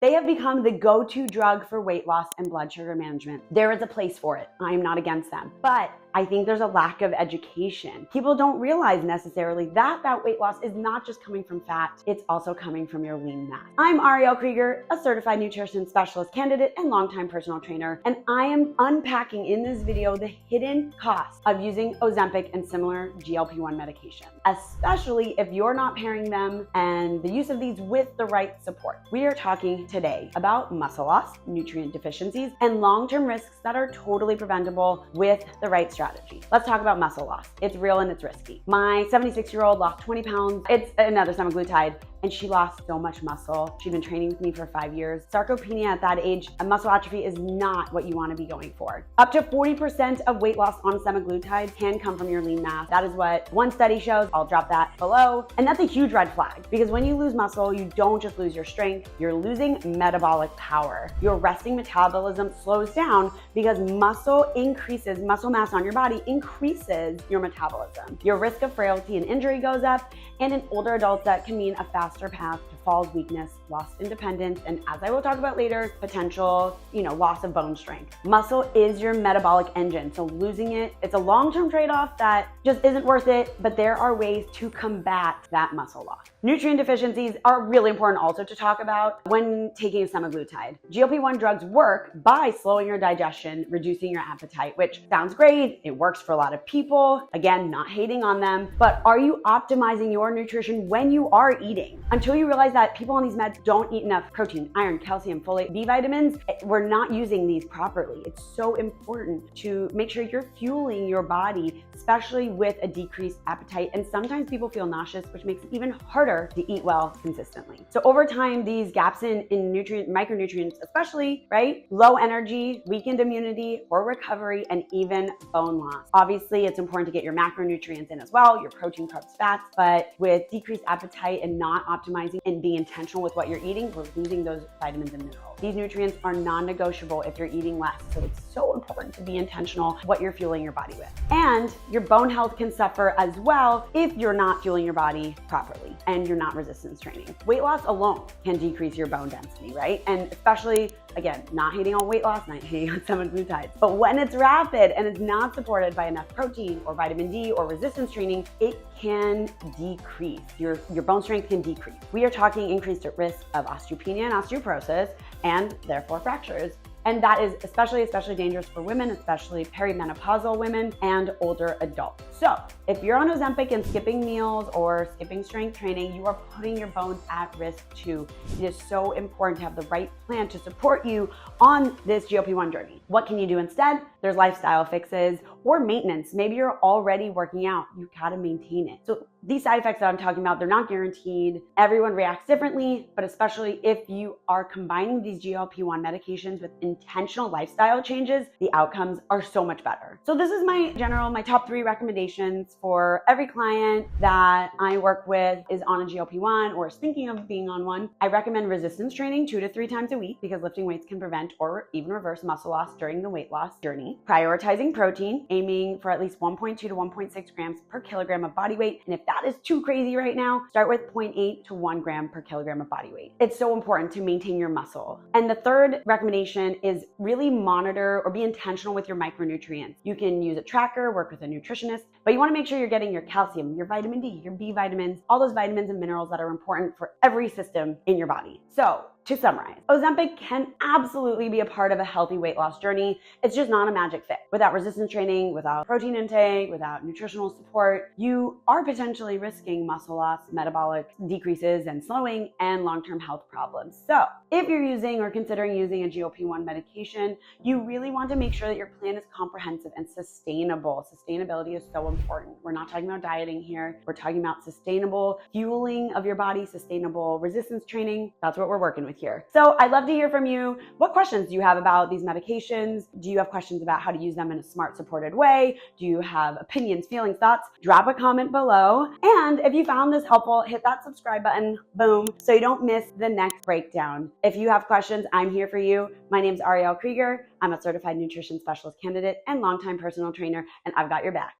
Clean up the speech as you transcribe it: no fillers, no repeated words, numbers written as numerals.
They have become the go-to drug for weight loss and blood sugar management. There is a place for it. I'm not against them, but I think there's a lack of education. People don't realize necessarily that weight loss is not just coming from fat, it's also coming from your lean mass. I'm Arielle Creager, a certified nutrition specialist candidate and longtime personal trainer, and I am unpacking in this video the hidden costs of using Ozempic and similar GLP-1 medications, especially if you're not pairing them and the use of these with the right support. We are talking today about muscle loss, nutrient deficiencies, and long-term risks that are totally preventable with the right strategy. Let's talk about muscle loss. It's real and it's risky. My 76-year-old lost 20 pounds. It's another semaglutide, and she lost so much muscle. She'd been training with me for 5 years. Sarcopenia at that age, and muscle atrophy is not what you want to be going for. Up to 40% of weight loss on semaglutide can come from your lean mass. That is what one study shows. I'll drop that below. And that's a huge red flag, because when you lose muscle, you don't just lose your strength, you're losing metabolic power. Your resting metabolism slows down because muscle mass on your body increases your metabolism. Your risk of frailty and injury goes up, and in older adults, that can mean a faster path to falls, weakness, lost independence, and as I will talk about later, potential, loss of bone strength. Muscle is your metabolic engine, so losing it, it's a long-term trade-off that just isn't worth it, but there are ways to combat that muscle loss. Nutrient deficiencies are really important also to talk about when taking a semaglutide. GLP-1 drugs work by slowing your digestion, reducing your appetite, which sounds great. It works for a lot of people. Again, not hating on them, but are you optimizing your nutrition when you are eating? Until you realize that people on these meds don't eat enough protein, iron, calcium, folate, B vitamins, we're not using these properly. It's so important to make sure you're fueling your body, especially with a decreased appetite. And sometimes people feel nauseous, which makes it even harder to eat well consistently. So over time, these gaps in micronutrients, especially, right? Low energy, weakened immunity, poor recovery, and even bone loss. Obviously, it's important to get your macronutrients in as well, your protein, carbs, fats, but with decreased appetite and not optimizing and being intentional with what you're eating, we're losing those vitamins and minerals. These nutrients are non-negotiable if you're eating less. So it's so important to be intentional what you're fueling your body with. And your bone health can suffer as well if you're not fueling your body properly and you're not resistance training. Weight loss alone can decrease your bone density, right? And especially, again, not hating on weight loss, not hating on semaglutide, but when it's rapid and it's not supported by enough protein or vitamin D or resistance training, it can decrease. Your bone strength can decrease. We are talking increased risk of osteopenia and osteoporosis, and therefore fractures. And that is especially dangerous for women, especially perimenopausal women and older adults. So if you're on Ozempic and skipping meals or skipping strength training, you are putting your bones at risk too. It is so important to have the right plan to support you on this GLP-1 journey. What can you do instead? There's lifestyle fixes or maintenance. Maybe you're already working out. You gotta maintain it. So these side effects that I'm talking about, they're not guaranteed. Everyone reacts differently, but especially if you are combining these GLP-1 medications with intentional lifestyle changes, the outcomes are so much better. So this is my top 3 recommendations for every client that I work with is on a GLP-1 or is thinking of being on one. I recommend resistance training 2 to 3 times a week because lifting weights can prevent or even reverse muscle loss during the weight loss journey. Prioritizing protein, aiming for at least 1.2 to 1.6 grams per kilogram of body weight. And if that is too crazy right now, start with 0.8 to 1 gram per kilogram of body weight. It's so important to maintain your muscle. And the third recommendation is really monitor or be intentional with your micronutrients. You can use a tracker, work with a nutritionist, but you want to make sure you're getting your calcium, your vitamin D, your B vitamins, all those vitamins and minerals that are important for every system in your body. So to summarize, Ozempic can absolutely be a part of a healthy weight loss journey. It's just not a magic fit. Without resistance training, without protein intake, without nutritional support, you are potentially risking muscle loss, metabolic decreases and slowing, and long-term health problems. So if you're using or considering using a GLP-1 medication, you really want to make sure that your plan is comprehensive and sustainable. Sustainability is so important. We're not talking about dieting here. We're talking about sustainable fueling of your body, sustainable resistance training. That's what we're working with here. So I'd love to hear from you. What questions do you have about these medications? Do you have questions about how to use them in a smart, supported way? Do you have opinions, feelings, thoughts? Drop a comment below. And if you found this helpful, hit that subscribe button, boom, so you don't miss the next breakdown. If you have questions, I'm here for you. My name's Arielle Creager. I'm a certified nutrition specialist candidate and longtime personal trainer, and I've got your back.